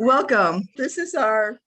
Welcome. This is our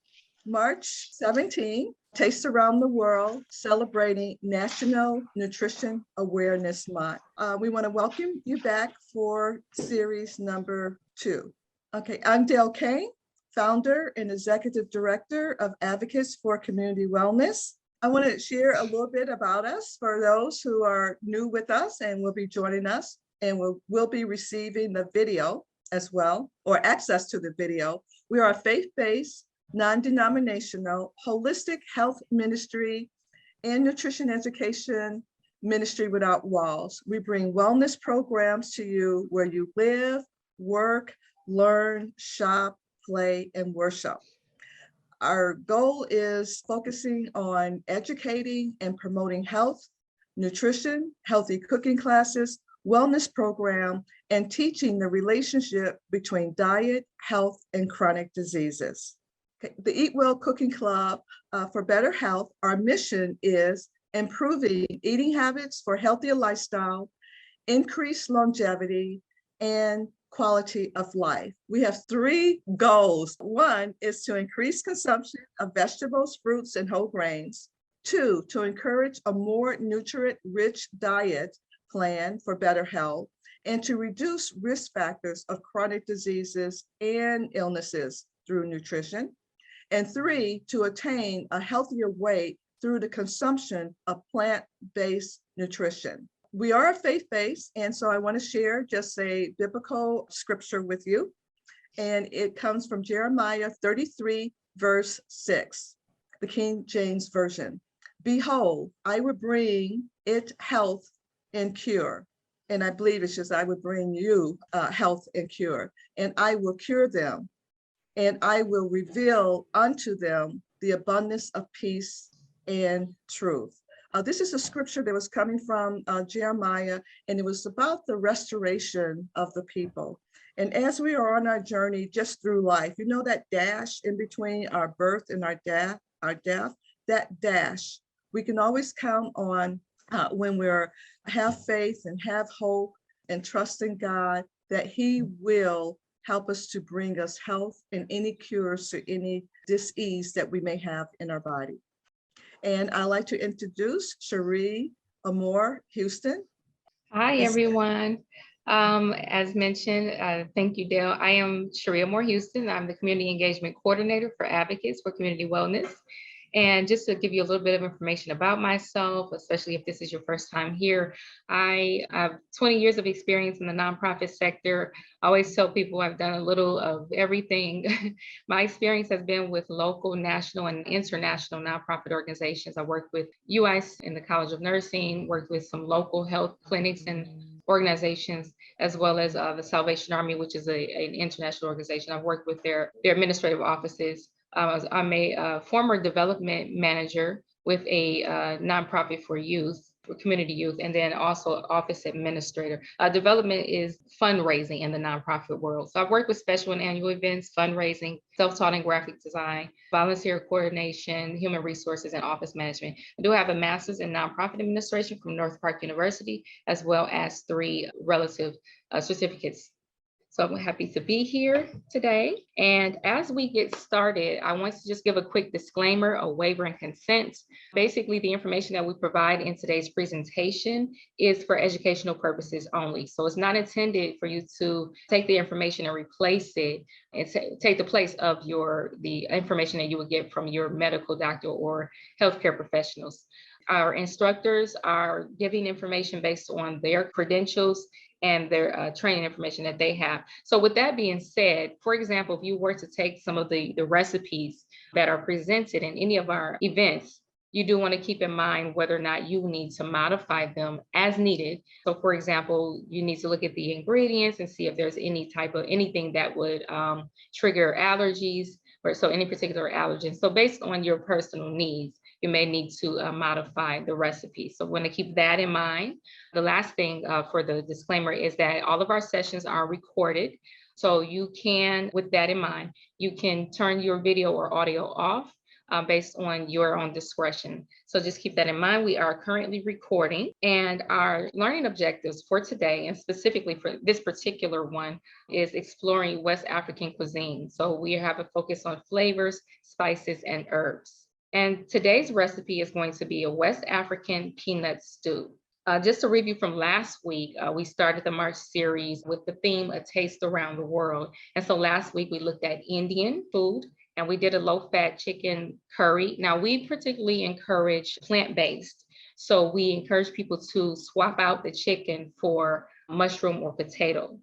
March 17 Taste Around the World celebrating National Nutrition Awareness Month. We want to welcome you back for series number 2. Okay, I'm Dale Kane, founder and executive director of Advocates for Community Wellness. I want to share a little bit about us for those who are new with us and will be joining us, and will be receiving the video as well, or access to the video. We are a faith-based, non-denominational, holistic health ministry and nutrition education ministry without walls. We bring wellness programs to you where you live, work, learn, shop, play, and worship. Our goal is focusing on educating and promoting health, nutrition, healthy cooking classes, wellness program, and teaching the relationship between diet, health, and chronic diseases. Okay. The Eat Well Cooking Club for Better Health, our mission is improving eating habits for healthier lifestyle, increased longevity, and quality of life. We have 3 goals. 1 is to increase consumption of vegetables, fruits, and whole grains. 2, to encourage a more nutrient-rich diet plan for better health, and to reduce risk factors of chronic diseases and illnesses through nutrition. And 3, to attain a healthier weight through the consumption of plant-based nutrition. We are faith-based, and so I want to share just a biblical scripture with you. And it comes from Jeremiah 33, verse 6, the King James Version. Behold, I will bring it health and cure. And I believe it's just, I would bring you health and cure. And I will cure them. And I will reveal unto them the abundance of peace and truth. This is a scripture that was coming from Jeremiah, and it was about the restoration of the people. And as we are on our journey just through life, you know that dash in between our birth and our death, that dash, we can always count on when we're have faith and have hope and trust in God, that He will help us to bring us health and any cures to any disease that we may have in our body. And I'd like to introduce Cherie Amore Houston. Hi, everyone. As mentioned, thank you, Dale. I am Cherie Amore Houston. I'm the Community Engagement Coordinator for Advocates for Community Wellness. And just to give you a little bit of information about myself, especially if this is your first time here, I have 20 years of experience in the nonprofit sector. I always tell people I've done a little of everything. My experience has been with local, national, and international nonprofit organizations. I worked with UIC in the College of Nursing, worked with some local health clinics and organizations, as well as the Salvation Army, which is an international organization. I've worked with their administrative offices. I'm a former development manager with a nonprofit for youth, for community youth, and then also office administrator. Development is fundraising in the nonprofit world. So I've worked with special and annual events, fundraising, self-taught and graphic design, volunteer coordination, human resources, and office management. I do have a master's in nonprofit administration from North Park University, as well as 3 relative certificates. So I'm happy to be here today. And as we get started, I want to just give a quick disclaimer, a waiver and consent. Basically, the information that we provide in today's presentation is for educational purposes only. So it's not intended for you to take the information and replace it and take the place of the information that you would get from your medical doctor or healthcare professionals. Our instructors are giving information based on their credentials and their training information that they have. So with that being said, for example, if you were to take some of the recipes that are presented in any of our events, you do want to keep in mind whether or not you need to modify them as needed. So for example, you need to look at the ingredients and see if there's anything that would trigger allergies, or so any particular allergen. So based on your personal needs, you may need to modify the recipe. So we're going to keep that in mind. The last thing for the disclaimer is that all of our sessions are recorded. So you can, with that in mind, you can turn your video or audio off. based on your own discretion. So just keep that in mind. We are currently recording, and our learning objectives for today, and specifically for this particular one, is exploring West African cuisine. So we have a focus on flavors, spices, and herbs. And today's recipe is going to be a West African peanut stew. Just a review from last week, we started the March series with the theme, A Taste Around the World. And so last week we looked at Indian food, and we did a low-fat chicken curry. Now, we particularly encourage plant-based. So we encourage people to swap out the chicken for mushroom or potato.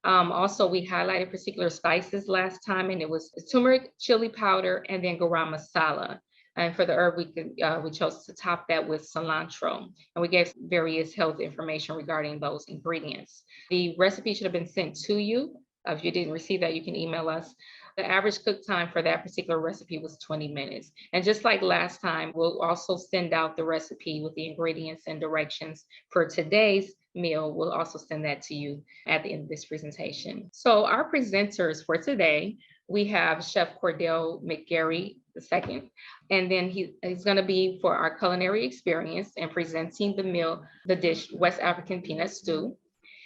Also, we highlighted particular spices last time, and it was turmeric, chili powder, and then garam masala. And for the herb, we chose to top that with cilantro. And we gave various health information regarding those ingredients. The recipe should have been sent to you. If you didn't receive that, you can email us. The average cook time for that particular recipe was 20 minutes. And just like last time, we'll also send out the recipe with the ingredients and directions for today's meal. We'll also send that to you at the end of this presentation. So our presenters for today, we have Chef Cordell McGarry II, and then he's going to be for our culinary experience and presenting the meal, the dish, West African peanut stew.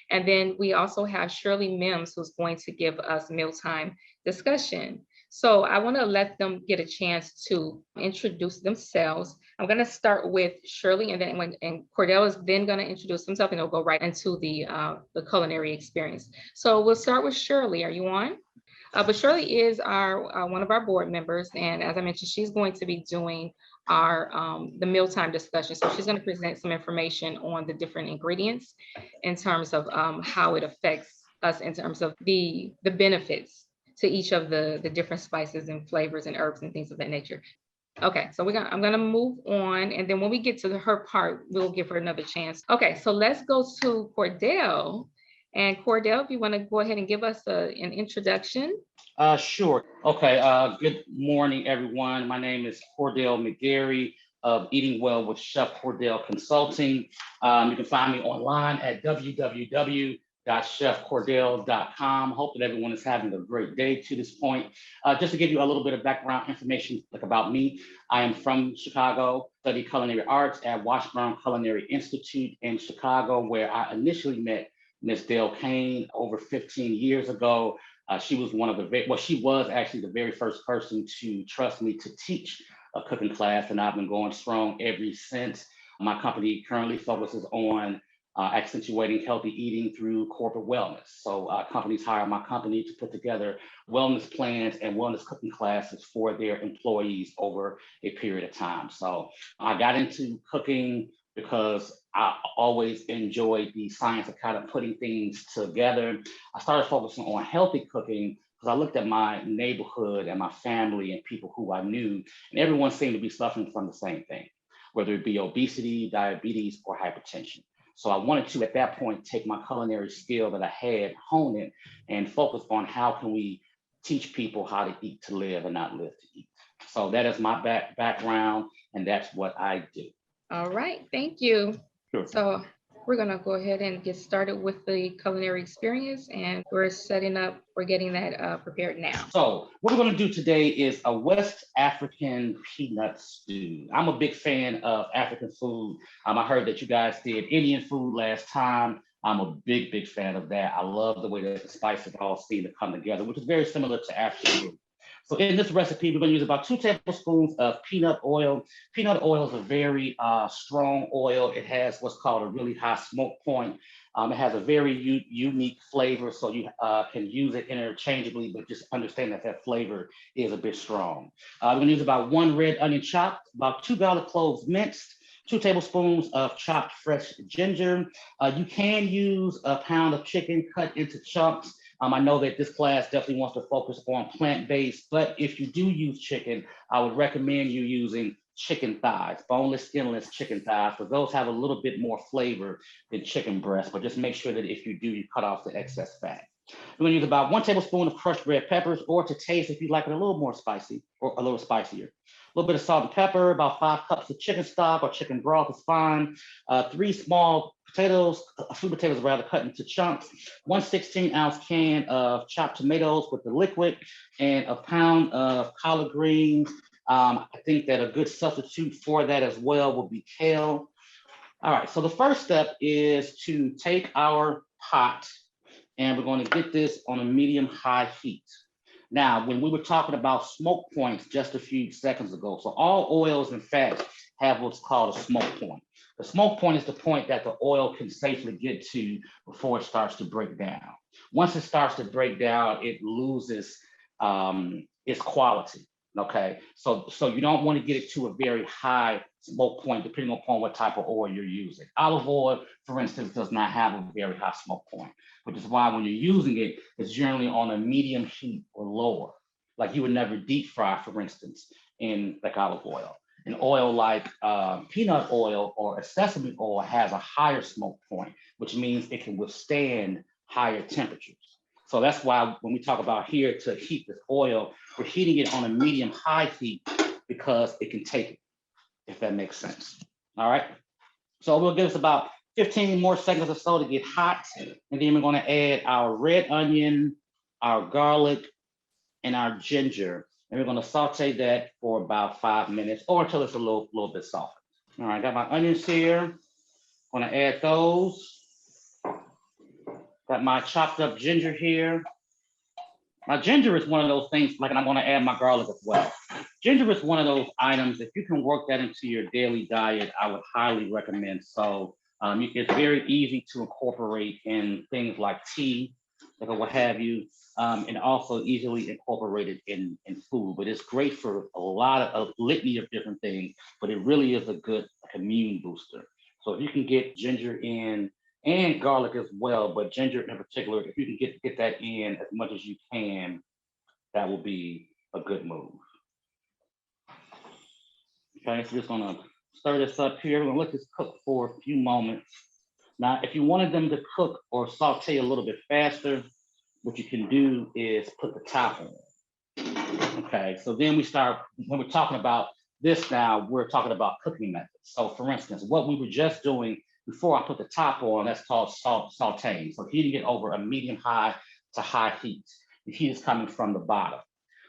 And then we also have Shirley Mims, who's going to give us mealtime discussion. So I want to let them get a chance to introduce themselves. I'm going to start with Shirley, and then Cordell is then going to introduce himself, and he'll go right into the culinary experience. So we'll start with Shirley. Are you on? But Shirley is our one of our board members, and as I mentioned, she's going to be doing our the mealtime discussion. So she's going to present some information on the different ingredients in terms of how it affects us in terms of the benefits to each of the different spices and flavors and herbs and things of that nature. Okay, so I'm gonna move on, and then when we get to her part, we'll give her another chance. Okay, so let's go to Cordell. And Cordell, if you want to go ahead and give us an introduction. Sure. Okay. Good morning, everyone. My name is Cordell McGarry of Eating Well with Chef Cordell Consulting. You can find me online at www.chefcordell.com. Hope that everyone is having a great day to this point. Just to give you a little bit of background information about me, I am from Chicago, studied culinary arts at Washburn Culinary Institute in Chicago, where I initially met Ms. Dale Kane over 15 years ago. She was she was actually the very first person to trust me to teach a cooking class, and I've been going strong ever since. My company currently focuses on accentuating healthy eating through corporate wellness. So companies hire my company to put together wellness plans and wellness cooking classes for their employees over a period of time. So I got into cooking because I always enjoyed the science of kind of putting things together. I started focusing on healthy cooking because I looked at my neighborhood and my family and people who I knew, and everyone seemed to be suffering from the same thing, whether it be obesity, diabetes, or hypertension. So I wanted to, at that point, take my culinary skill that I had, hone it, and focus on how can we teach people how to eat to live and not live to eat. So that is my background, and that's what I do. All right, thank you. Sure. So we're gonna go ahead and get started with the culinary experience, and we're getting that prepared now. So what we're gonna do today is a West African peanut stew. I'm a big fan of African food. I heard that you guys did Indian food last time. I'm a big fan of that. I love the way that the spices all seem to come together, which is very similar to African food. So in this recipe, we're going to use about 2 tablespoons of peanut oil. Peanut oil is a very strong oil. It has what's called a really high smoke point. It has a very unique flavor, so you can use it interchangeably, but just understand that that flavor is a bit strong. We're going to use about 1 red onion chopped, about 2 garlic cloves minced, 2 tablespoons of chopped fresh ginger. You can use a pound of chicken cut into chunks. I know that this class definitely wants to focus on plant-based, but if you do use chicken, I would recommend you using chicken thighs, boneless, skinless chicken thighs, because those have a little bit more flavor than chicken breast, but just make sure that if you do, you cut off the excess fat. We're gonna use about 1 tablespoon of crushed red peppers, or to taste if you like it a little more spicy or a little spicier. A little bit of salt and pepper, about 5 cups of chicken stock or chicken broth is fine. 3 small potatoes, sweet potatoes rather, cut into chunks. 1 16-ounce can of chopped tomatoes with the liquid, and a pound of collard greens. I think that a good substitute for that as well would be kale. All right, so the first step is to take our pot and we're going to get this on a medium-high heat. Now, when we were talking about smoke points just a few seconds ago, so all oils and fats have what's called a smoke point. The smoke point is the point that the oil can safely get to before it starts to break down. Once it starts to break down, it loses its quality. Okay, so you don't want to get it to a very high smoke point, depending upon what type of oil you're using. Olive oil, for instance, does not have a very high smoke point, which is why when you're using it, it's generally on a medium heat or lower. Like you would never deep fry, for instance, in like olive oil. An oil like peanut oil or sesame oil has a higher smoke point, which means it can withstand higher temperatures. So that's why when we talk about here to heat this oil, we're heating it on a medium high heat because it can take it, if that makes sense. All right. So we'll give us about 15 more seconds or so to get hot. And then we're going to add our red onion, our garlic, and our ginger. And we're going to saute that for about 5 minutes or until it's a little bit softened. All right, got my onions here. Going to add those. Got my chopped up ginger here. Now, ginger is one of those things, like, and I'm going to add my garlic as well. Ginger is one of those items, if you can work that into your daily diet, I would highly recommend. So it's very easy to incorporate in things like tea, like what have you, and also easily incorporated in food. But it's great for a litany of different things, but it really is a good immune booster. So if you can get ginger in, and garlic as well, but ginger in particular, if you can get that in as much as you can, that will be a good move. Okay, so just gonna stir this up here. We're gonna let this cook for a few moments. Now, if you wanted them to cook or saute a little bit faster, what you can do is put the top on. Okay, so then when we're talking about this now, we're talking about cooking methods. So for instance, what we were just doing before I put the top on, that's called sauteing. So heating it over a medium high to high heat. The heat is coming from the bottom.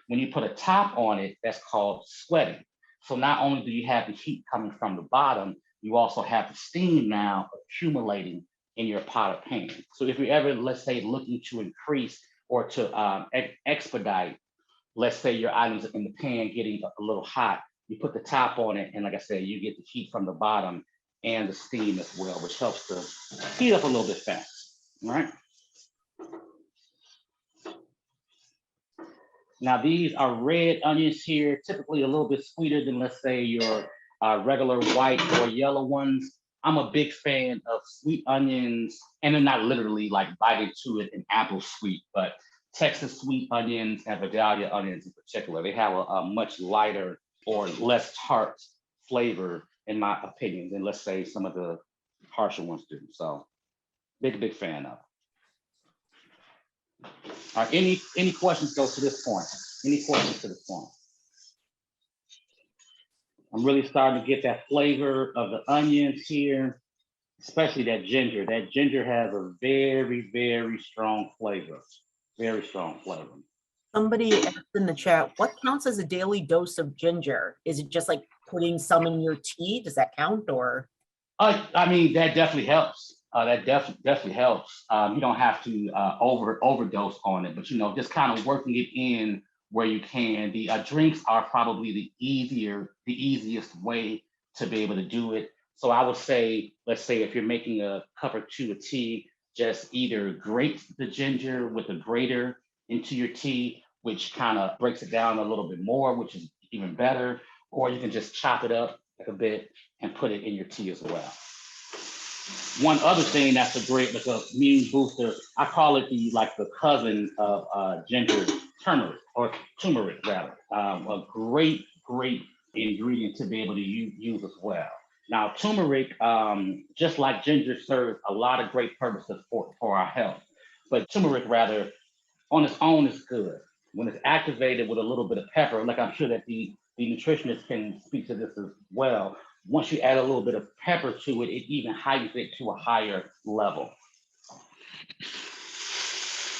When you put a top on it, that's called sweating. So not only do you have the heat coming from the bottom, you also have the steam now accumulating in your pot or pan. So if you're ever, let's say, looking to increase or to expedite, let's say your items in the pan getting a little hot, you put the top on it, and like I said, you get the heat from the bottom and the steam as well, which helps to heat up a little bit fast, all right? Now these are red onions here, typically a little bit sweeter than, let's say, your regular white or yellow ones. I'm a big fan of sweet onions, and they're not literally like biting to it an apple sweet, but Texas sweet onions and Vidalia onions in particular, they have a much lighter or less tart flavor, in my opinion, than, let's say, some of the harsher ones do. So big fan of. All right, any questions go to this point? Any questions to this point? I'm really starting to get that flavor of the onions here, especially that ginger. That ginger has a very strong flavor, very strong flavor. Somebody asked in the chat, what counts as a daily dose of ginger? Is it just like putting some in your tea? Does that count, or? I mean, that definitely helps. That definitely helps. You don't have to overdose on it, but just kind of working it in where you can. The drinks are probably the easiest way to be able to do it. So I would say, let's say if you're making a cup or two of tea, just either grate the ginger with a grater into your tea, which kind of breaks it down a little bit more, which is even better, or you can just chop it up like a bit and put it in your tea as well. One other thing that's a great, like a immune booster, I call it the cousin of ginger, turmeric rather. A great ingredient to be able to use as well. Now, turmeric, just like ginger, serves a lot of great purposes for our health. But turmeric, rather, on its own is good. When it's activated with a little bit of pepper, like I'm sure that the nutritionist can speak to this as well, once you add a little bit of pepper to it, it even heightens it to a higher level.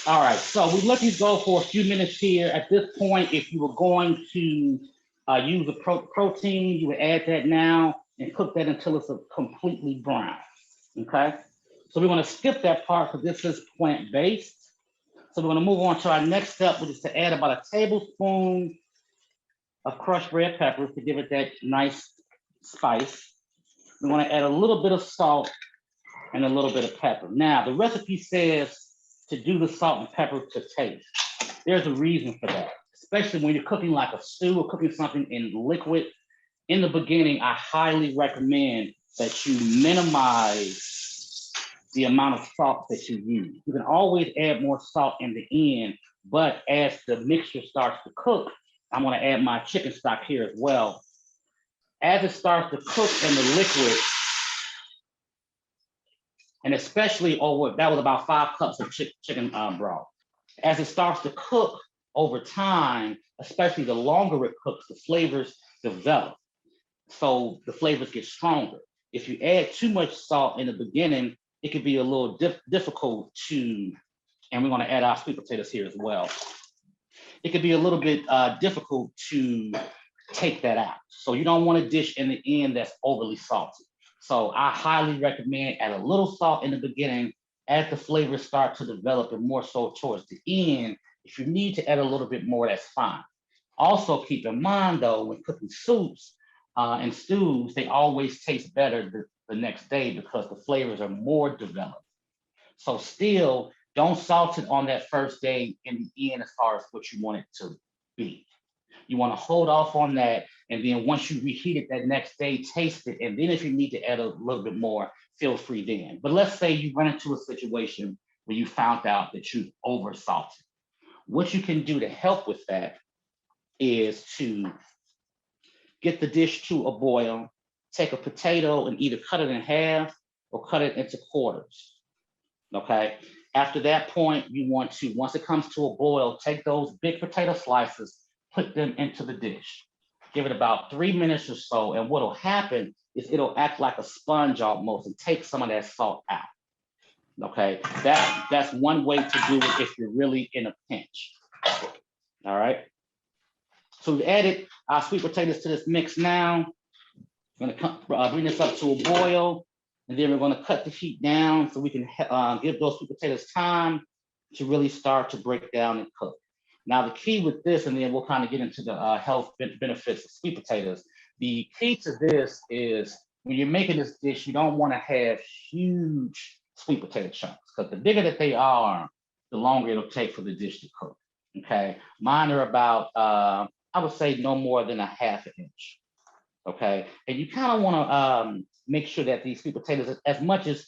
All right, so we let these go for a few minutes here. At this point, if you were going to use the protein. You would add that now and cook that until it's a completely brown. Okay. So we're going to skip that part because this is plant-based. So we're going to move on to our next step, which is to add about a tablespoon of crushed red peppers to give it that nice spice. We want to add a little bit of salt and a little bit of pepper. Now, the recipe says to do the salt and pepper to taste. There's a reason for that, especially when you're cooking like a stew or cooking something in liquid. In the beginning, I highly recommend that you minimize the amount of salt that you use. You can always add more salt in the end, but as the mixture starts to cook, I'm going to add my chicken stock here as well. As it starts to cook in the liquid, and especially that was about 5 cups of chicken broth. As it starts to cook over time, especially the longer it cooks, the flavors develop. So the flavors get stronger. If you add too much salt in the beginning, it can be a little difficult to, and we're going to add our sweet potatoes here as well. It could be a little bit difficult to take that out. So you don't want a dish in the end that's overly salty. So I highly recommend add a little salt in the beginning. As the flavors start to develop and more so towards the end, if you need to add a little bit more, that's fine. Also keep in mind though, when cooking soups and stews, they always taste better the next day because the flavors are more developed. So still, don't salt it on that first day in the end as far as what you want it to be. You want to hold off on that. And then once you reheat it that next day, taste it. And then if you need to add a little bit more, feel free then. But let's say you run into a situation where you found out that you've over salted. What you can do to help with that is to get the dish to a boil, take a potato and either cut it in half or cut it into quarters. Okay. After that point, you want to, once it comes to a boil, take those big potato slices, put them into the dish. Give it about 3 minutes or so. And what'll happen is it'll act like a sponge almost and take some of that salt out. Okay, that's one way to do it if you're really in a pinch. All right. So we've added our sweet potatoes to this mix now. I'm gonna bring this up to a boil. And then we're going to cut the heat down so we can give those sweet potatoes time to really start to break down and cook. Now, the key with this, and then we'll kind of get into the health benefits of sweet potatoes. The key to this is when you're making this dish, you don't want to have huge sweet potato chunks because the bigger that they are, the longer it'll take for the dish to cook. Okay, mine are about, I would say no more than a ½ inch. Okay, and you kind of want to make sure that these sweet potatoes, as much as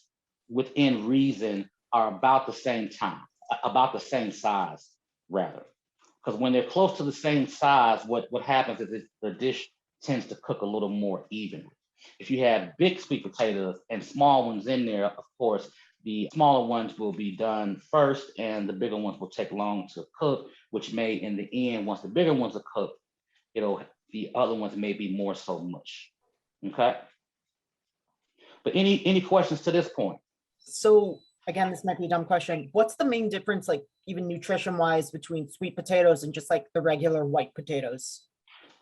within reason, are about the same size, rather. Because when they're close to the same size, what happens is the dish tends to cook a little more evenly. If you have big sweet potatoes and small ones in there, of course, the smaller ones will be done first and the bigger ones will take long to cook, which may, in the end, once the bigger ones are cooked, the other ones may be more so mush. Okay. But any questions to this point? So again, this might be a dumb question. What's the main difference, like even nutrition wise, between sweet potatoes and just like the regular white potatoes?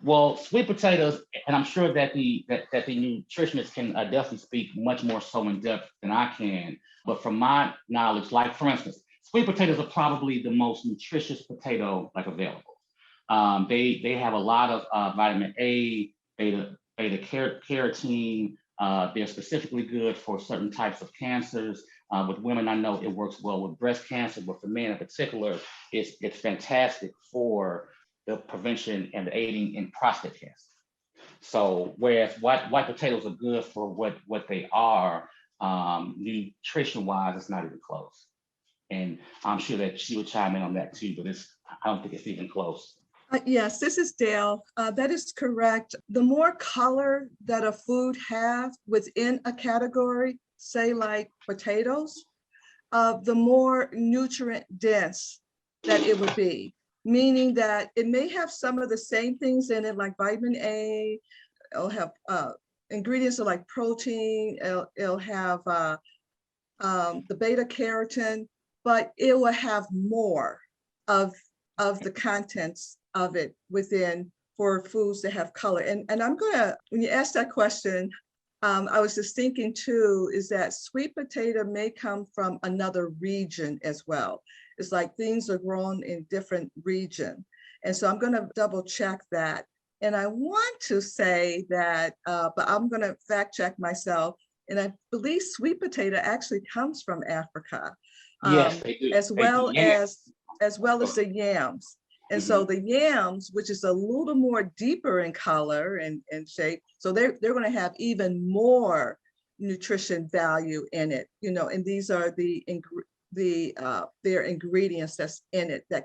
Well, sweet potatoes, and I'm sure that the nutritionists can definitely speak much more so in depth than I can. But from my knowledge, like for instance, sweet potatoes are probably the most nutritious potato like available. They have a lot of vitamin A, beta carotene. They're specifically good for certain types of cancers. With women, I know it works well with breast cancer, but for men in particular, it's fantastic for the prevention and the aiding in prostate cancer. So whereas white potatoes are good for what they are, nutrition-wise, it's not even close. And I'm sure that she would chime in on that too, but I don't think it's even close. Yes, this is Dale. That is correct. The more color that a food has within a category, say like potatoes, the more nutrient dense that it would be, meaning that it may have some of the same things in it, like vitamin A, it'll have ingredients like protein, it'll have the beta carotene, but it will have more of the contents of it within for foods that have color. And I'm gonna, when you ask that question, I was just thinking too, is that sweet potato may come from another region as well. It's like things are grown in different region. And so I'm gonna double check that. And I want to say that, but I'm gonna fact check myself. And I believe sweet potato actually comes from Africa. Yes, they do. As They well do. Yeah. as well as the yams. And so the yams, which is a little more deeper in color and shape, so they're going to have even more nutrition value in it, you know, and these are their ingredients that's in it that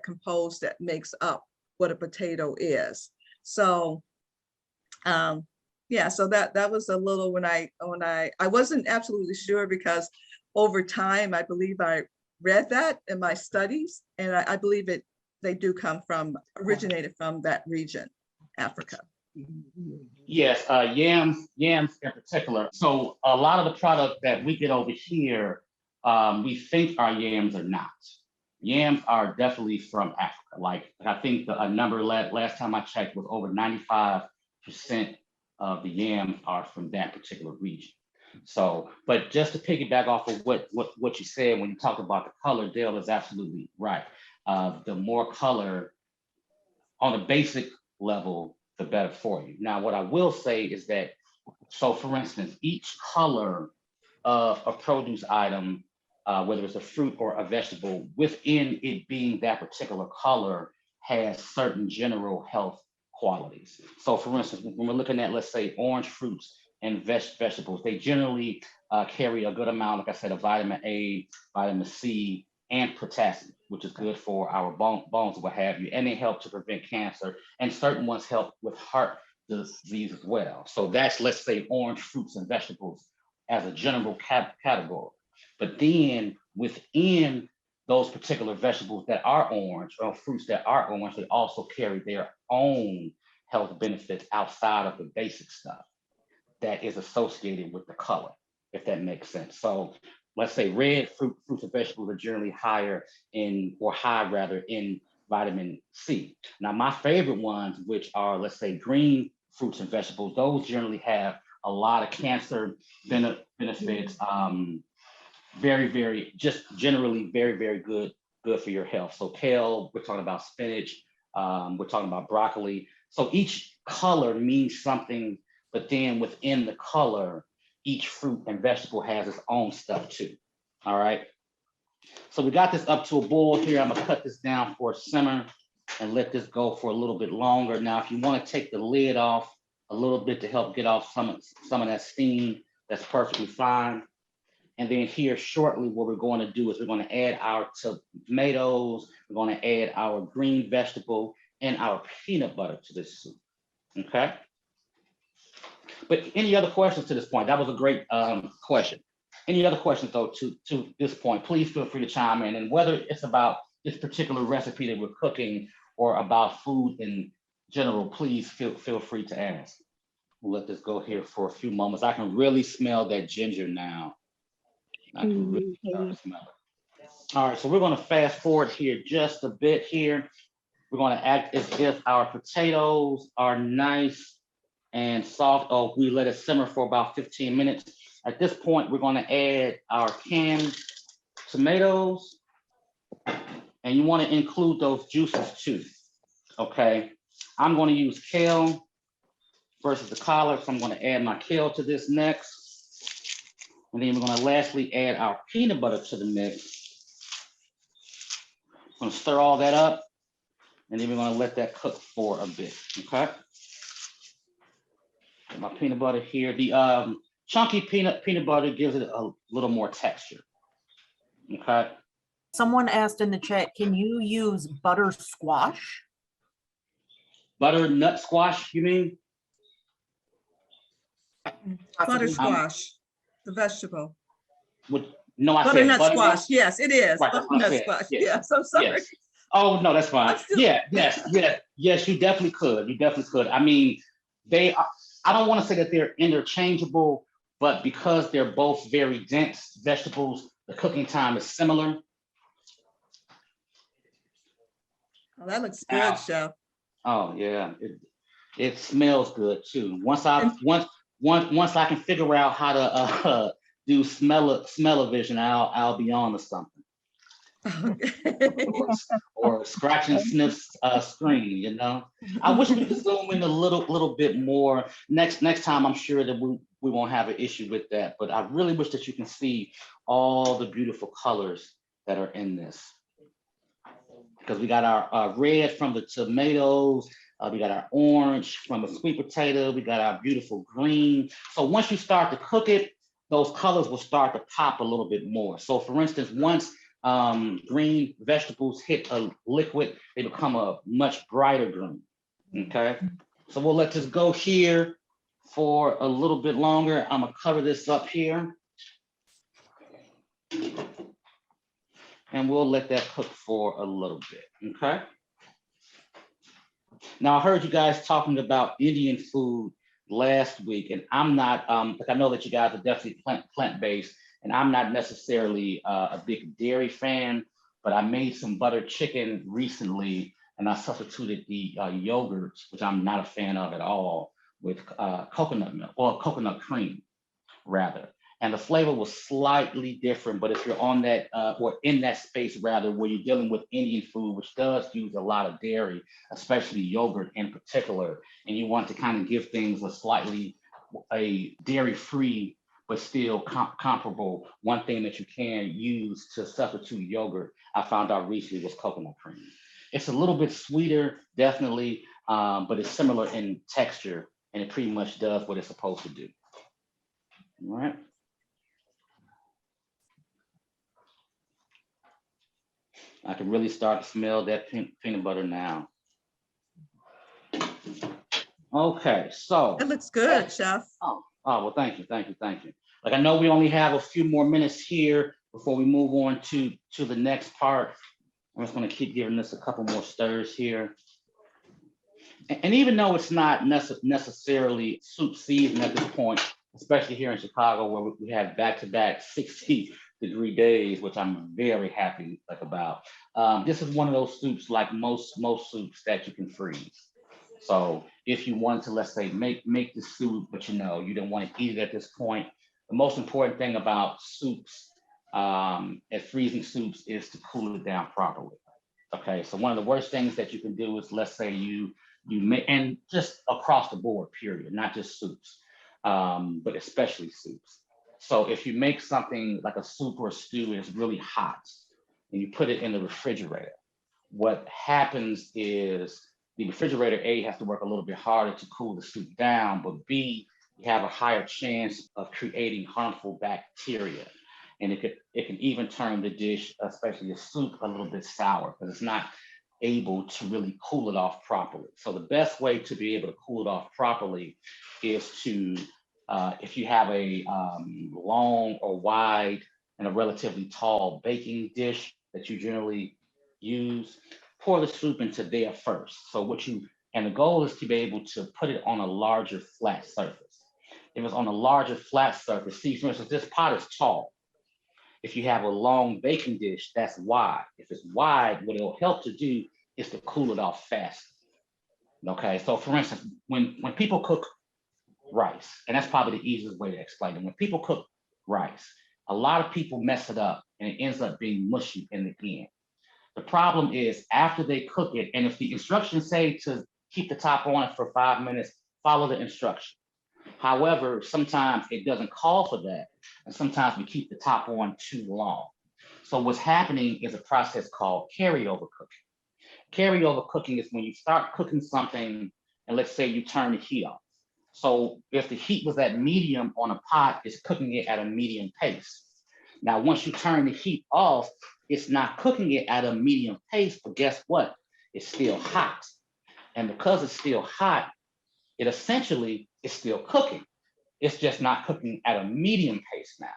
makes up what a potato is. So yeah, so that was a little when I wasn't absolutely sure, because over time I believe I read that in my studies, and I believe they do originated from that region, Africa. Yes, yams in particular. So a lot of the product that we get over here, we think our yams are not. Yams are definitely from Africa. Like I think a number last time I checked was over 95% of the yams are from that particular region. So, but just to piggyback off of what you said when you talked about the color, Dale is absolutely right. The more color on a basic level, the better for you. Now, what I will say is that, so for instance, each color of a produce item, whether it's a fruit or a vegetable, within it being that particular color has certain general health qualities. So for instance, when we're looking at, let's say, orange fruits and vegetables, they generally carry a good amount, like I said, of vitamin A, vitamin C, and potassium, which is good for our bones, what have you, and they help to prevent cancer, and certain ones help with heart disease as well. So that's, let's say, orange fruits and vegetables as a general category. But then within those particular vegetables that are orange or fruits that are orange, they also carry their own health benefits outside of the basic stuff that is associated with the color, if that makes sense. So let's say red fruits and vegetables are generally high in vitamin C. Now, my favorite ones, which are, let's say, green fruits and vegetables, those generally have a lot of cancer benefits, just generally very good for your health. So kale, we're talking about spinach, we're talking about broccoli. So each color means something, but then within the color, each fruit and vegetable has its own stuff too. All right. So we got this up to a boil here. I'm gonna cut this down for a simmer and let this go for a little bit longer. Now, if you want to take the lid off a little bit to help get off some of that steam, that's perfectly fine. And then here shortly, what we're going to do is we're going to add our tomatoes, we're going to add our green vegetable and our peanut butter to this soup. Okay. But any other questions to this point? That was a great question. Any other questions though to this point, please feel free to chime in. And whether it's about this particular recipe that we're cooking or about food in general, please feel free to ask. We'll let this go here for a few moments. I can really smell that ginger now. I can really smell it. All right, so we're going to fast forward here just a bit here. We're going to act as if our potatoes are nice and soft. Oh, we let it simmer for about 15 minutes. At this point, we're going to add our canned tomatoes, and you want to include those juices too. Okay, I'm going to use kale versus the collard, so I'm going to add my kale to this next. And then we're going to lastly add our peanut butter to the mix. I'm going to stir all that up, and then we're going to let that cook for a bit. Okay. Get my peanut butter here. The chunky peanut butter gives it a little more texture. Okay. Someone asked in the chat, can you use butter squash? Butternut squash, you mean? Butter squash, the vegetable. No, I said Butternut squash. Yes, it is. Right, butternut squash. Yes, I'm sorry. Yes. Oh no, that's fine. Yes, you definitely could. You definitely could. I mean, they are, I don't want to say that they're interchangeable, but because they're both very dense vegetables, the cooking time is similar. Oh, that looks good, Chef. Oh yeah. It smells good too. And- Once I can figure out how to do smell-o-vision, I'll be on to something. Okay. Or scratch and sniff screen, you know. I wish we could zoom in a little bit more. Next time, I'm sure that we won't have an issue with that. But I really wish that you can see all the beautiful colors that are in this. Because we got our red from the tomatoes, we got our orange from the sweet potato, we got our beautiful green. So once you start to cook it, those colors will start to pop a little bit more. So for instance, once green vegetables hit a liquid, they become a much brighter green, okay? So we'll let this go here for a little bit longer. I'm gonna cover this up here. And we'll let that cook for a little bit, okay? Now, I heard you guys talking about Indian food last week, and I'm not, like I know that you guys are definitely plant-based, and I'm not necessarily a big dairy fan, but I made some buttered chicken recently, and I substituted the yogurt, which I'm not a fan of at all, with coconut milk, or coconut cream, rather. And the flavor was slightly different, but if you're on that, or in that space rather, where you're dealing with Indian food, which does use a lot of dairy, especially yogurt in particular, and you want to kind of give things a dairy-free, but still comparable, one thing that you can use to substitute yogurt, I found out recently, was coconut cream. It's a little bit sweeter, definitely, but it's similar in texture, and it pretty much does what it's supposed to do. All right. I can really start to smell that peanut butter now. Okay, so. It looks good, Chef. Oh, well, thank you. Like, I know we only have a few more minutes here before we move on to the next part. I'm just gonna keep giving this a couple more stirs here. And even though it's not necessarily soup season at this point, especially here in Chicago, where we have back-to-back 60-degree days, which I'm very happy about. This is one of those soups, like most soups, that you can freeze. So if you wanted to, let's say, make the soup, but you don't want to eat it at this point, the most important thing about soups, and freezing soups, is to cool it down properly. Okay, so one of the worst things that you can do is, let's say you make, and just across the board, period, not just soups, but especially soups. So if you make something like a soup or a stew and it's really hot and you put it in the refrigerator, what happens is the refrigerator, A, has to work a little bit harder to cool the soup down, but B, you have a higher chance of creating harmful bacteria. And it can even turn the dish, especially a soup, a little bit sour, because it's not able to really cool it off properly. So the best way to be able to cool it off properly is to, if you have a long or wide and a relatively tall baking dish that you generally use, pour the soup into there first. So and the goal is to be able to put it on a larger flat surface. If it's on a larger flat surface, see, for instance, this pot is tall. If you have a long baking dish, that's wide. If it's wide, what it'll help to do is to cool it off fast. Okay, so for instance, when people cook rice, and that's probably the easiest way to explain it. When people cook rice, a lot of people mess it up and it ends up being mushy in the end. The problem is after they cook it, and if the instructions say to keep the top on for 5 minutes, follow the instruction. However, sometimes it doesn't call for that, and sometimes we keep the top on too long. So what's happening is a process called carryover cooking. Carryover cooking is when you start cooking something, and let's say you turn the heat off. So if the heat was at medium on a pot, it's cooking it at a medium pace. Now, once you turn the heat off, it's not cooking it at a medium pace, but guess what? It's still hot. And because it's still hot, it essentially is still cooking. It's just not cooking at a medium pace now.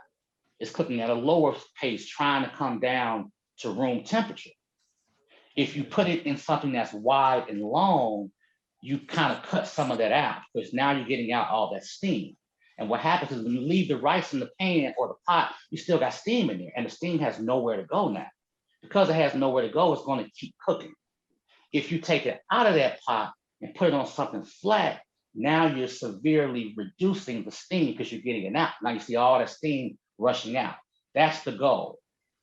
It's cooking at a lower pace, trying to come down to room temperature. If you put it in something that's wide and long, you kind of cut some of that out, because now you're getting out all that steam. And what happens is when you leave the rice in the pan or the pot, you still got steam in there, and the steam has nowhere to go now. Because it has nowhere to go, it's going to keep cooking. If you take it out of that pot and put it on something flat, now you're severely reducing the steam because you're getting it out. Now you see all that steam rushing out. That's the goal.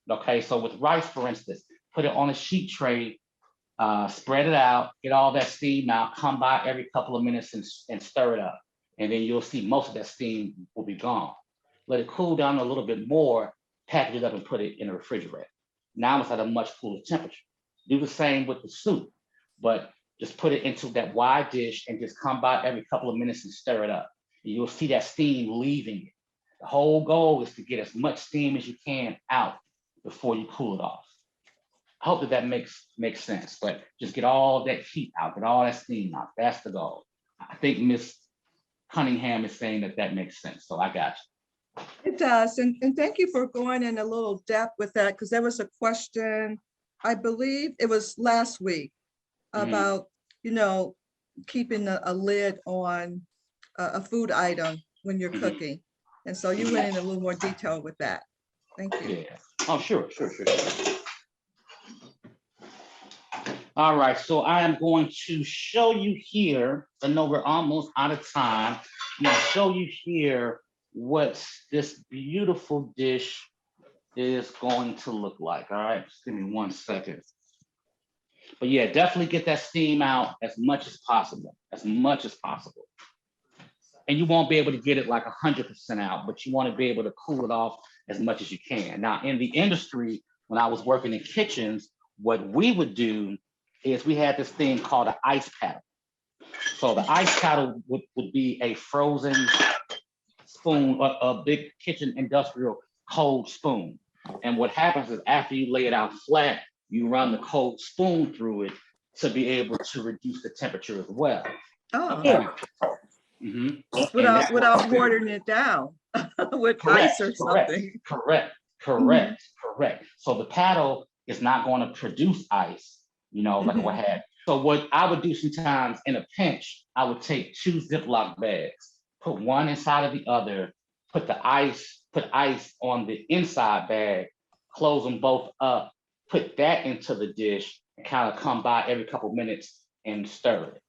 Okay, so with rice, for instance, put it on a sheet tray, spread it out, get all that steam out, come by every couple of minutes and stir it up. And then you'll see most of that steam will be gone. Let it cool down a little bit more, package it up and put it in a refrigerator. Now it's at a much cooler temperature. Do the same with the soup, but just put it into that wide dish and just come by every couple of minutes and stir it up. And you'll see that steam leaving it. The whole goal is to get as much steam as you can out before you cool it off. I hope that makes sense, but just get all that heat out, get all that steam out. That's the goal. I think Miss Cunningham is saying that makes sense, so I got you. It does, and thank you for going in a little depth with that, because there was a question, I believe it was last week, about, keeping a lid on a food item when you're cooking. And so you went in a little more detail with that. Thank you. Yeah. Oh, sure. All right, so I am going to show you here, I know we're almost out of time. I'm going to show you here what this beautiful dish is going to look like. All right, just give me 1 second. But yeah, definitely get that steam out as much as possible, And you won't be able to get it like 100% out, but you want to be able to cool it off as much as you can. Now, in the industry, when I was working in kitchens, what we would do is we had this thing called an ice paddle. So the ice paddle would be a frozen spoon, a big kitchen industrial cold spoon. And what happens is after you lay it out flat, you run the cold spoon through it to be able to reduce the temperature as well. Oh, Okay. without watering it down with ice or something. Correct. So the paddle is not going to produce ice, like what had. So what I would do sometimes in a pinch, I would take 2 Ziploc bags, put one inside of the other, put ice on the inside bag, close them both up, put that into the dish, and kind of come by every couple minutes and stir it.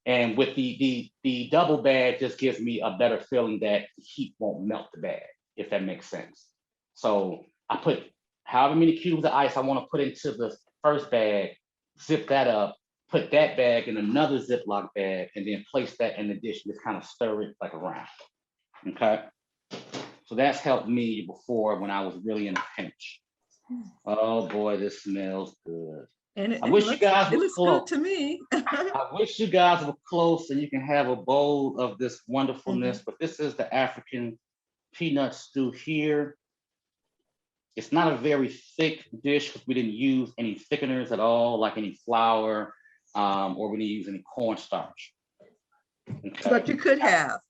And with the double bag just gives me a better feeling that the heat won't melt the bag, if that makes sense. So I put however many cubes of ice I want to put into the first bag, zip that up, put that bag in another Ziploc bag, and then place that in the dish and just kind of stir it like around. Okay. So that's helped me before when I was really in a pinch. Oh boy, this smells good. And it wish you guys it were looks close. good to me. I wish you guys were close so you can have a bowl of this wonderfulness, but this is the African peanut stew here. It's not a very thick dish because we didn't use any thickeners at all, like any flour, or we didn't use any cornstarch. Okay. But you could have.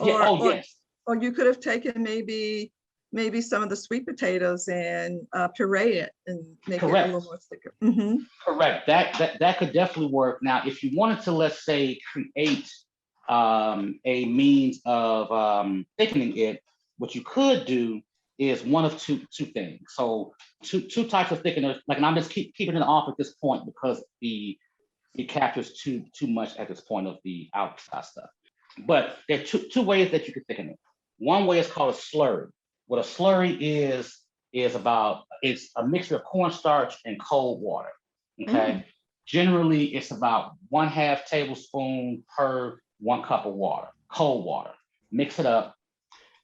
Yes. Or you could have taken maybe some of the sweet potatoes and puree it and make it a little more thicker. Correct. That could definitely work. Now, if you wanted to, let's say, create a means of thickening it, what you could do is one of two things. So two types of thickeners. Like, and I'm just keeping it off at this point because it captures too much at this point of the outside stuff. But there are two ways that you can thicken it. One way is called a slurry. What a slurry is it's a mixture of cornstarch and cold water. Okay. Generally, it's about 1/2 tablespoon per 1 cup of water, cold water. Mix it up,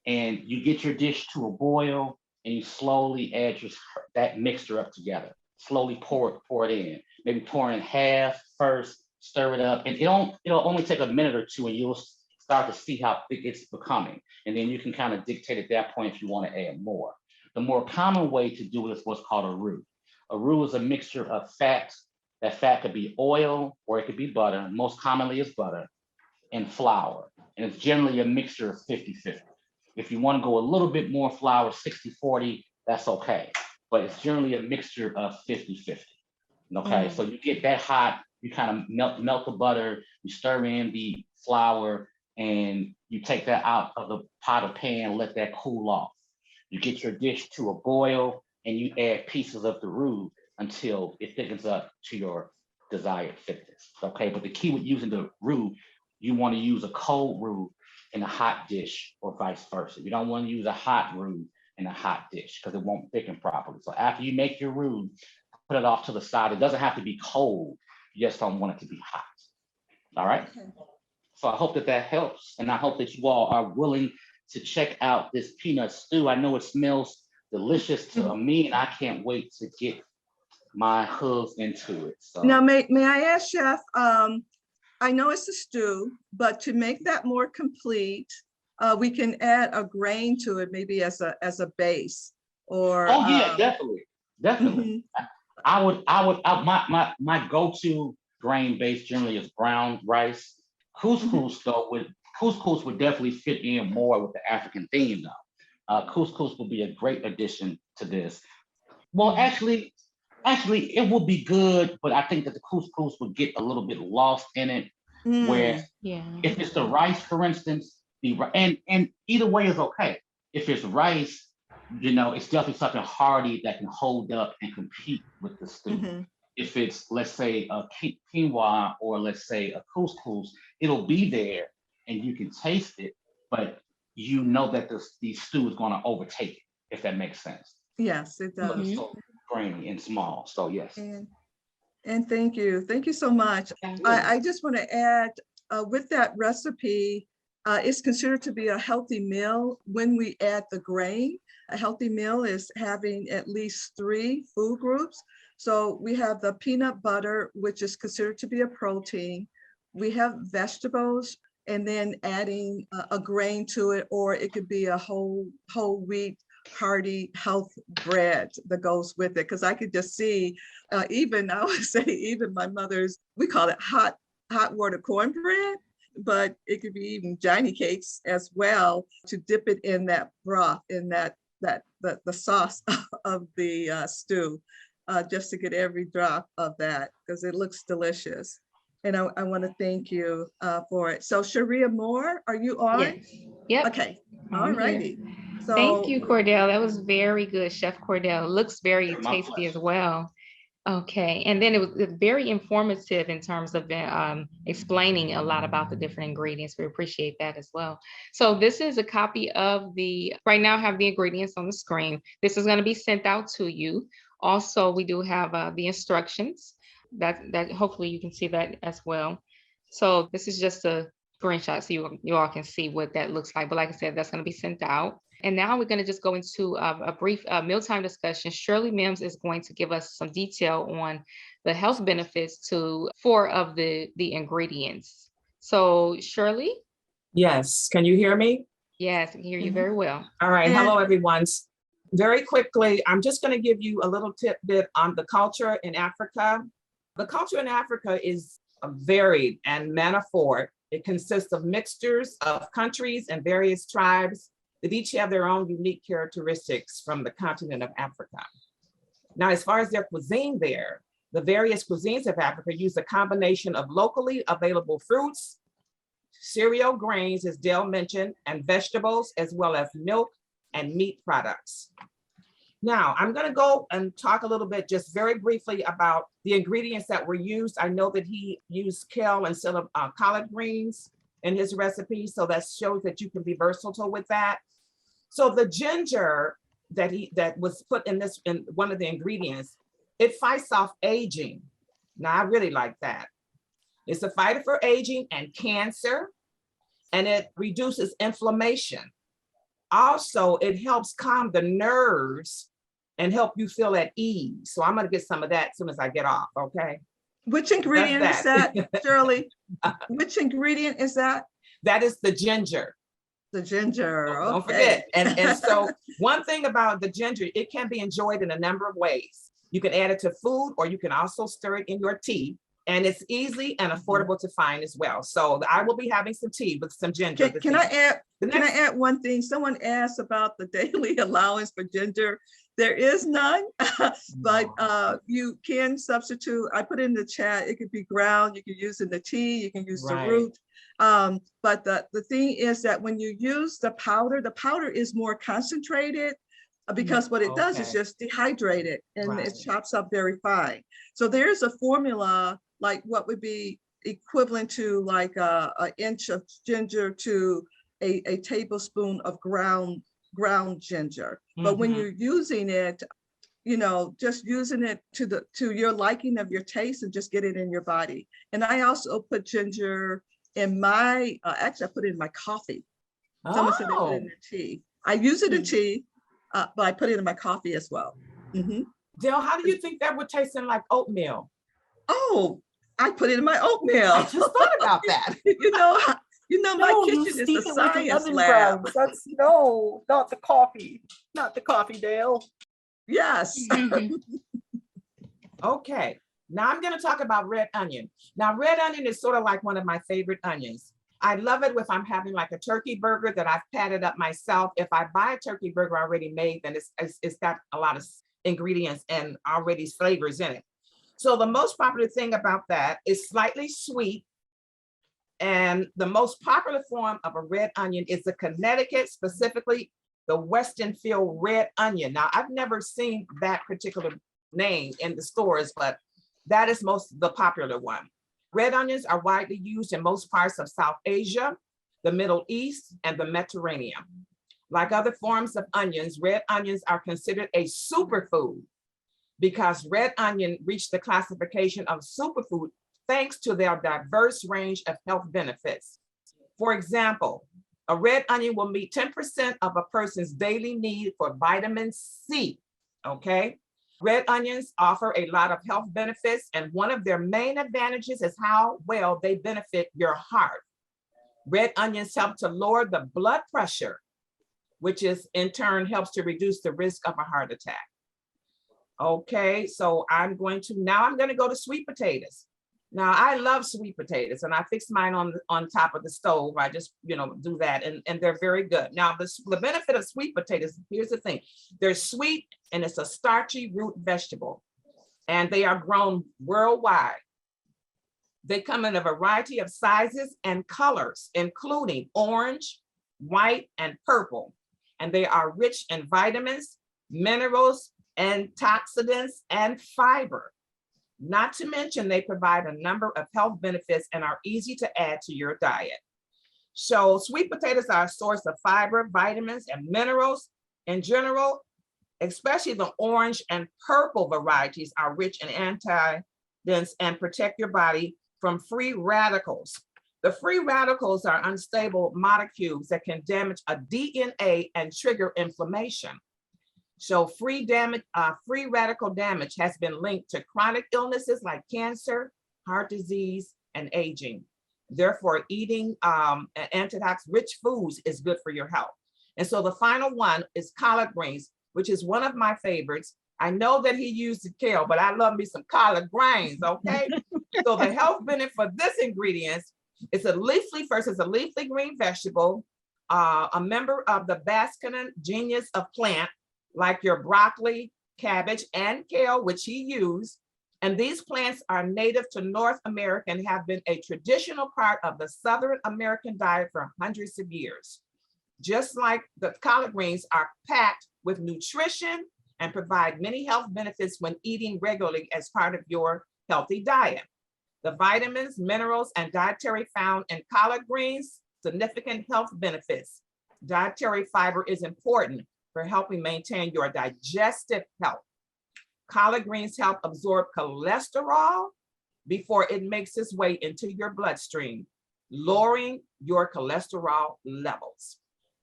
and you get your dish to a boil, and you slowly add that mixture up together. Slowly pour it in. Maybe pour in half first, stir it up, and it'll only take a minute or two, and you'll start to see how thick it's becoming. And then you can kind of dictate at that point if you want to add more. The more common way to do it is what's called a roux. A roux is a mixture of fats. That fat could be oil or it could be butter. Most commonly it's butter and flour. And it's generally a mixture of 50-50. If you want to go a little bit more flour, 60-40, that's okay. But it's generally a mixture of 50-50. Okay, so you get that hot, you kind of melt the butter, you stir in the flour, and you take that out of the pot or pan, let that cool off. You get your dish to a boil and you add pieces of the roux until it thickens up to your desired thickness. Okay, but the key with using the roux, you want to use a cold roux in a hot dish or vice versa. You don't want to use a hot roux in a hot dish because it won't thicken properly. So after you make your roux, put it off to the side. It doesn't have to be cold. You just don't want it to be hot. All right. Okay. So I hope that that helps. And I hope that you all are willing to check out this peanut stew. I know it smells delicious to me, and I can't wait to get my hooves into it. So Now, may I ask, Chef, I know it's a stew, but to make that more complete, we can add a grain to it, maybe as a base, or. oh yeah, definitely. My go-to grain base generally is brown rice. Couscous would definitely fit in more with the African theme though. Couscous would be a great addition to this. Well, actually, it would be good, but I think that the couscous would get a little bit lost in it. Where Yeah. if it's the rice, for instance, and either way is okay. If it's rice, it's definitely something hearty that can hold up and compete with the stew. If it's, let's say, a quinoa or let's say a couscous, it'll be there and you can taste it, but you know that the stew is going to overtake it, if that makes sense. Yes, it does. But it's so grainy and small. So yes. And thank you so much. I just want to add, with that recipe, it's considered to be a healthy meal when we add the grain. A healthy meal is having at least 3 food groups. So we have the peanut butter, which is considered to be a protein. We have vegetables, and then adding a grain to it, or it could be a whole wheat hearty health bread that goes with it. Because I could just see, I would say even my mother's, we call it hot water cornbread, but it could be even Johnny cakes as well, to dip it in that broth, in the sauce of the stew, just to get every drop of that, because it looks delicious. And I want to thank you for it. So Sharia Moore, are you on? Yes. Yep. Okay. I'm All here. righty. So Thank you, Cordell. That was very good, Chef Cordell. Looks very My tasty as pleasure. well. Okay, and then it was very informative in terms of explaining a lot about the different ingredients. We appreciate that as well. So this is a copy of right now I have the ingredients on the screen. This is going to be sent out to you. Also, we do have the instructions that hopefully you can see that as well. So this is just a screenshot so you all can see what that looks like. But like I said, that's going to be sent out. And now we're going to just go into a brief mealtime discussion. Shirley Mims is going to give us some detail on the health benefits to 4 of the ingredients. So Shirley? Yes, can you hear me? Yes, I can hear you very well. All right, And- hello everyone. Very quickly, I'm just going to give you a little tidbit on the culture in Africa. The culture in Africa is varied and manifold. It consists of mixtures of countries and various tribes that each have their own unique characteristics from the continent of Africa. Now, as far as their cuisine there, the various cuisines of Africa use a combination of locally available fruits, cereal grains, as Dale mentioned, and vegetables, as well as milk and meat products. Now, I'm going to go and talk a little bit, just very briefly, about the ingredients that were used. I know that he used kale instead of collard greens in his recipe, so that shows that you can be versatile with that. So the ginger that was put in one of the ingredients, it fights off aging. Now, I really like that. It's a fighter for aging and cancer, and it reduces inflammation. Also, it helps calm the nerves and help you feel at ease. So I'm going to get some of that as soon as I get off, okay? which ingredient is that, Shirley? Which ingredient is that? That is the ginger. The ginger. Don't Okay. forget. And so one thing about the ginger, it can be enjoyed in a number of ways. You can add it to food, or you can also stir it in your tea. And it's easy and affordable to find as well. So I will be having some tea with some ginger. Can I add one thing? Someone asked about the daily allowance for ginger. There is none, but you can substitute. I put in the chat, it could be ground, you can use in the tea, you can use the root. But the thing is that when you use the powder is more concentrated, because what it does is just dehydrate it, and it chops up very fine. So there's a formula, like what would be equivalent to like an inch of ginger to a tablespoon of ground ginger. But when Mhm. you're using it, just using it to your liking of your taste and just get it in your body. And I also put ginger in my, actually I put it in my coffee. Someone said they put it in Oh, their tea. I use it in tea, but I put it in my coffee as well. Mhm. Dale, how do you think that would taste in like oatmeal? Oh, I put it in my I oatmeal. just thought about that. you know, my No, you kitchen is a steep it with the science onion lab. grounds. That's no, not the coffee. Not the coffee, Dale. Yes. Okay, now I'm going to talk about red onion. Now, red onion is sort of like one of my favorite onions. I love it if I'm having like a turkey burger that I've patted up myself. If I buy a turkey burger already made, then it's got a lot of ingredients and already flavors in it. So the most popular thing about that is slightly sweet. And the most popular form of a red onion is the Connecticut, specifically the Western Field red onion. Now, I've never seen that particular name in the stores, but that is the popular one. Red onions are widely used in most parts of South Asia, the Middle East, and the Mediterranean. Like other forms of onions, red onions are considered a superfood because red onion reached the classification of superfood thanks to their diverse range of health benefits. For example, a red onion will meet 10% of a person's daily need for vitamin C, okay? Red onions offer a lot of health benefits, and one of their main advantages is how well they benefit your heart. Red onions help to lower the blood pressure, which is in turn helps to reduce the risk of a heart attack. Okay, so I'm going to go to sweet potatoes. Now, I love sweet potatoes, and I fix mine on top of the stove. I just, do that, and they're very good. Now, the benefit of sweet potatoes, here's the thing. They're sweet, and it's a starchy root vegetable, and they are grown worldwide. They come in a variety of sizes and colors, including orange, white, and purple, and they are rich in vitamins, minerals, antioxidants, and fiber. Not to mention, they provide a number of health benefits and are easy to add to your diet. So sweet potatoes are a source of fiber, vitamins, and minerals. In general, especially the orange and purple varieties are rich in antioxidants and protect your body from free radicals. The free radicals are unstable molecules that can damage a DNA and trigger inflammation. So free radical damage has been linked to chronic illnesses like cancer, heart disease, and aging. Therefore, eating antioxidant-rich foods is good for your health. And so the final one is collard greens, which is one of my favorites. I know that he used the kale, but I love me some collard greens, okay? So the health benefit for this ingredient is a leafy green vegetable, a member of the Baskin genus of plant, like your broccoli, cabbage, and kale, which he used. And these plants are native to North America and have been a traditional part of the Southern American diet for hundreds of years. Just like the collard greens are packed with nutrition and provide many health benefits when eating regularly as part of your healthy diet. The vitamins, minerals, and dietary found in collard greens, significant health benefits. Dietary fiber is important for helping maintain your digestive health. Collard greens help absorb cholesterol before it makes its way into your bloodstream, lowering your cholesterol levels.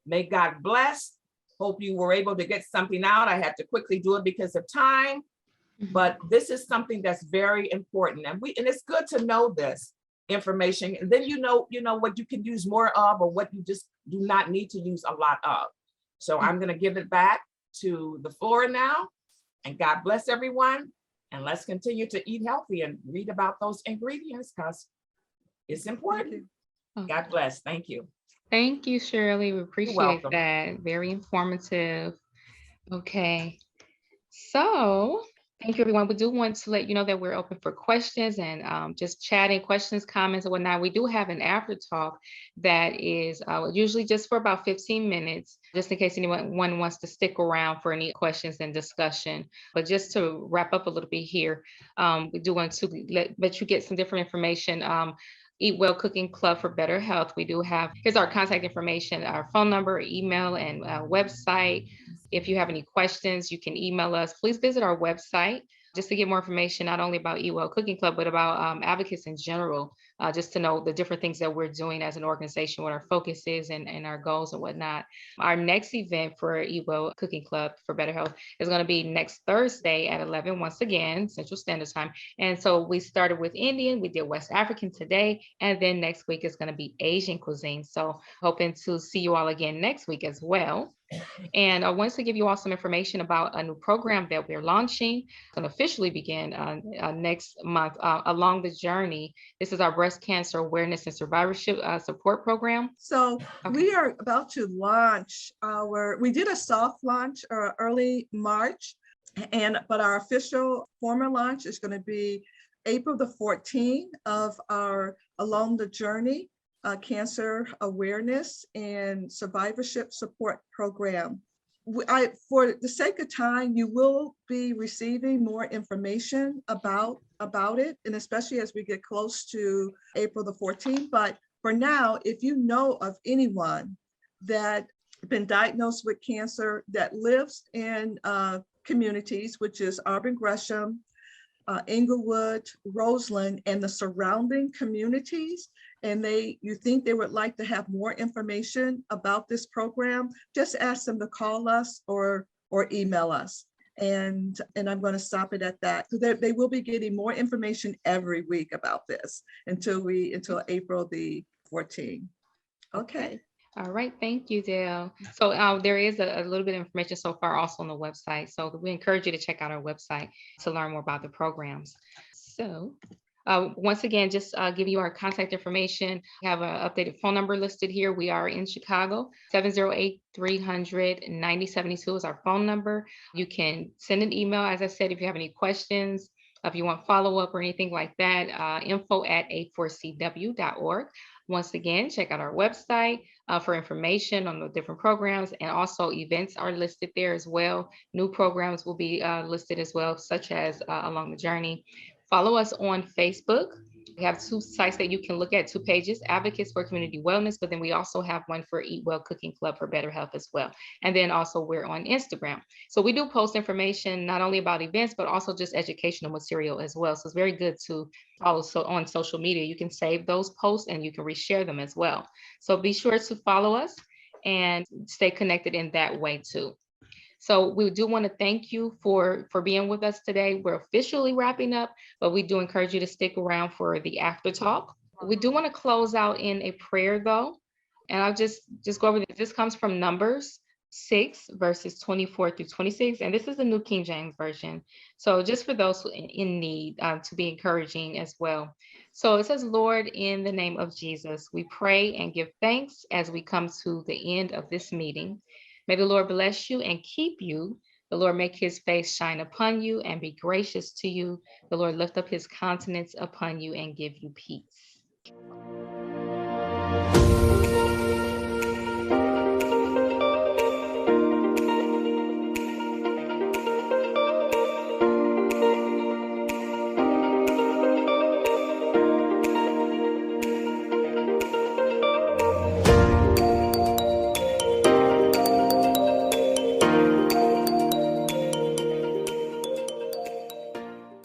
May God bless. Hope you were able to get something out. I had to quickly do it because of time, but this is something that's very important. And it's good to know this information. And then you know what you can use more of or what you just do not need to use a lot of. So I'm going to give it back to the floor now, and God bless everyone. And let's continue to eat healthy and read about those ingredients because it's important. God bless. Thank you. Thank you, Shirley. We appreciate welcome. that. Very informative. Okay. So Thank you, everyone. We do want to let you know that we're open for questions and just chatting, questions, comments, and whatnot. We do have an after talk that is usually just for about 15 minutes, just in case anyone wants to stick around for any questions and discussion. But just to wrap up a little bit here, we do want to let you get some different information. Eat Well Cooking Club for Better Health. We do have, here's our contact information, our phone number, email, and website. If you have any questions, you can email us. Please visit our website just to get more information, not only about Eat Well Cooking Club, but about advocates in general, just to know the different things that we're doing as an organization, what our focus is and our goals and whatnot. Our next event for Eat Well Cooking Club for Better Health is going to be next Thursday at 11, once again, Central Standard Time. And so we started with Indian, we did West African today, and then next week is going to be Asian cuisine. So hoping to see you all again next week as well. And I wanted to give you all some information about a new program that we're launching. It's going to officially begin next month, Along the Journey. This is our breast cancer awareness and survivorship support program. So Okay. we are about to launch we did a soft launch early March, but our official formal launch is going to be April the 14th of our Along the Journey cancer awareness and survivorship support program. For the sake of time, you will be receiving more information about it, and especially as we get close to April the 14th. But for now, if you know of anyone that been diagnosed with cancer that lives in communities, which is Auburn Gresham, Inglewood, Roseland, and the surrounding communities, and you think they would like to have more information about this program, just ask them to call us or email us. And I'm going to stop it at that. So they will be getting more information every week about this until April the 14th. Okay. All right, thank you, Dale. So there is a little bit of information so far also on the website. So we encourage you to check out our website to learn more about the programs. So once again, just give you our contact information. We have an updated phone number listed here. We are in Chicago. 708-300-9072 is our phone number. You can send an email, as I said, if you have any questions, if you want follow-up or anything like that, info@A4CW.org. Once again, check out our website for information on the different programs, and also events are listed there as well. New programs will be listed as well, such as Along the Journey. Follow us on Facebook. We have 2 sites that you can look at, 2 pages, Advocates for Community Wellness, but then we also have one for Eat Well Cooking Club for Better Health as well. And then also we're on Instagram. So we do post information not only about events, but also just educational material as well. So it's very good to follow on social media. You can save those posts and you can reshare them as well. So be sure to follow us and stay connected in that way too. So we do want to thank you for being with us today. We're officially wrapping up, but we do encourage you to stick around for the after talk. We do want to close out in a prayer though. And I'll just go over this. This comes from Numbers 6 verses 24 through 26. And this is the New King James Version. So just for those in need to be encouraging as well. So it says, Lord, in the name of Jesus, we pray and give thanks as we come to the end of this meeting. May the Lord bless you and keep you. The Lord make his face shine upon you and be gracious to you. The Lord lift up his countenance upon you and give you peace.